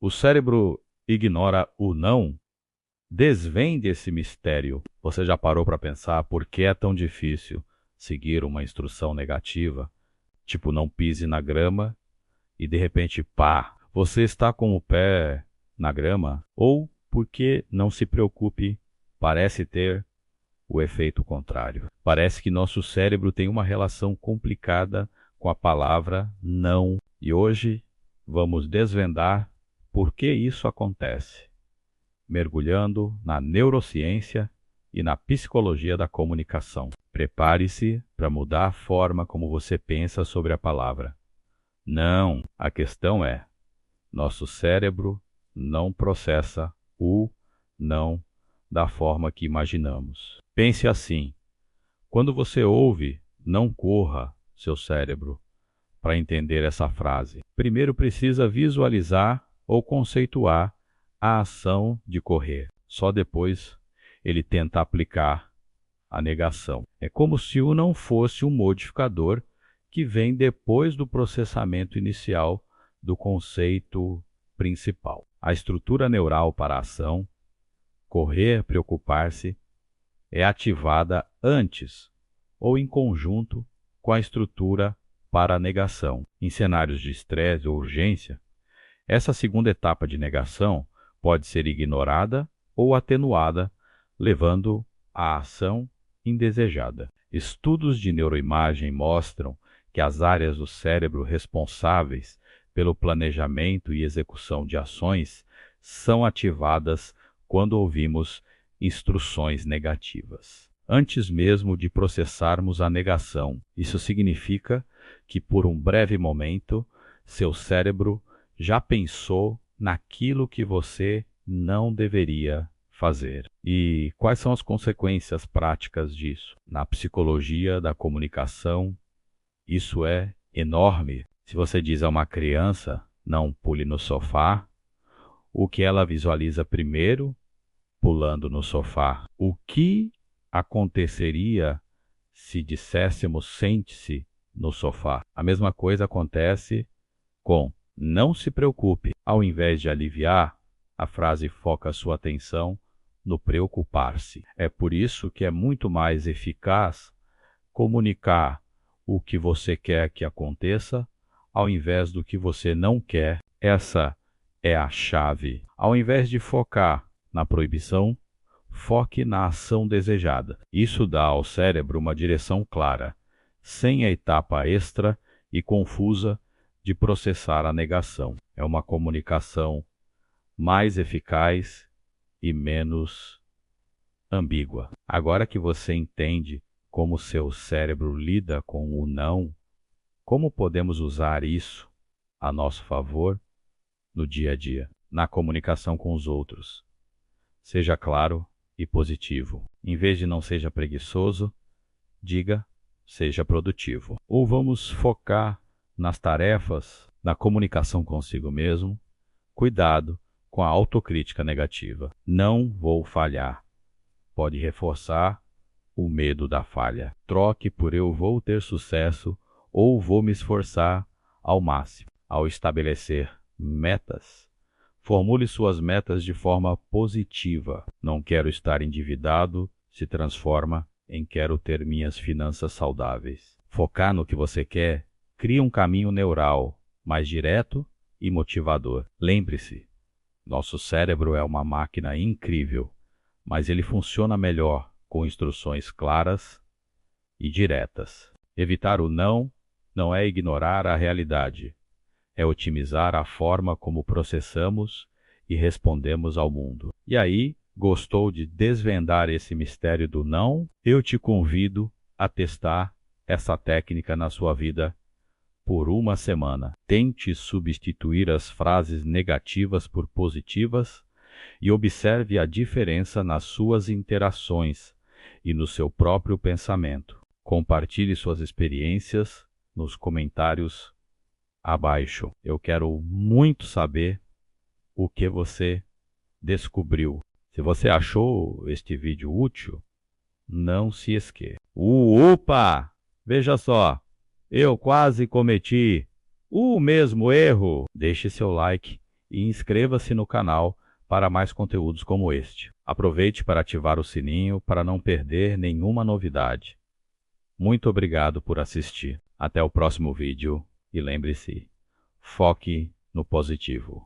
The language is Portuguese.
O cérebro ignora o não? Desvende esse mistério. Você já parou para pensar por que é tão difícil seguir uma instrução negativa? Tipo, não pise na grama e de repente, pá, você está com o pé na grama? Ou porque não se preocupe, parece ter o efeito contrário. Parece que nosso cérebro tem uma relação complicada com a palavra não. E hoje vamos desvendar por que isso acontece, mergulhando na neurociência e na psicologia da comunicação. Prepare-se para mudar a forma como você pensa sobre a palavra não. A questão é, nosso cérebro não processa o não da forma que imaginamos. Pense assim: quando você ouve não corra, seu cérebro, para entender essa frase, primeiro precisa visualizar ou conceituar a ação de correr. Só depois ele tenta aplicar a negação. É como se o não fosse um modificador que vem depois do processamento inicial do conceito principal. A estrutura neural para a ação, correr, preocupar-se, é ativada antes ou em conjunto com a estrutura para a negação. Em cenários de estresse ou urgência, essa segunda etapa de negação pode ser ignorada ou atenuada, levando à ação indesejada. Estudos de neuroimagem mostram que as áreas do cérebro responsáveis pelo planejamento e execução de ações são ativadas quando ouvimos instruções negativas, antes mesmo de processarmos a negação. Isso significa que, por um breve momento, seu cérebro já pensou naquilo que você não deveria fazer. E quais são as consequências práticas disso? Na psicologia da comunicação, isso é enorme. Se você diz a uma criança, não pule no sofá, o que ela visualiza primeiro, pulando no sofá? O que aconteceria se disséssemos sente-se no sofá? A mesma coisa acontece com não se preocupe. Ao invés de aliviar, a frase foca sua atenção no preocupar-se. É por isso que é muito mais eficaz comunicar o que você quer que aconteça ao invés do que você não quer. Essa é a chave. Ao invés de focar na proibição, foque na ação desejada. Isso dá ao cérebro uma direção clara, sem a etapa extra e confusa de processar a negação. É uma comunicação mais eficaz e menos ambígua. Agora que você entende como seu cérebro lida com o não, como podemos usar isso a nosso favor no dia a dia, na comunicação com os outros? Seja claro e positivo. Em vez de não seja preguiçoso, diga seja produtivo. Ou vamos focar nas tarefas, na comunicação consigo mesmo. Cuidado com a autocrítica negativa. Não vou falhar. Pode reforçar o medo da falha. Troque por eu vou ter sucesso ou vou me esforçar ao máximo. Ao estabelecer metas, formule suas metas de forma positiva. Não quero estar endividado se transforma em quero ter minhas finanças saudáveis. Focar no que você quer cria um caminho neural mais direto e motivador. Lembre-se, nosso cérebro é uma máquina incrível, mas ele funciona melhor com instruções claras e diretas. Evitar o não é ignorar a realidade, é otimizar a forma como processamos e respondemos ao mundo. E aí, gostou de desvendar esse mistério do não? Eu te convido a testar essa técnica na sua vida por uma semana. Tente substituir as frases negativas por positivas e observe a diferença nas suas interações e no seu próprio pensamento. Compartilhe suas experiências nos comentários abaixo. Eu quero muito saber o que você descobriu. Se você achou este vídeo útil, não se esqueça. Opa! Veja só, eu quase cometi o mesmo erro. Deixe seu like e inscreva-se no canal para mais conteúdos como este. Aproveite para ativar o sininho para não perder nenhuma novidade. Muito obrigado por assistir. Até o próximo vídeo e lembre-se, foque no positivo.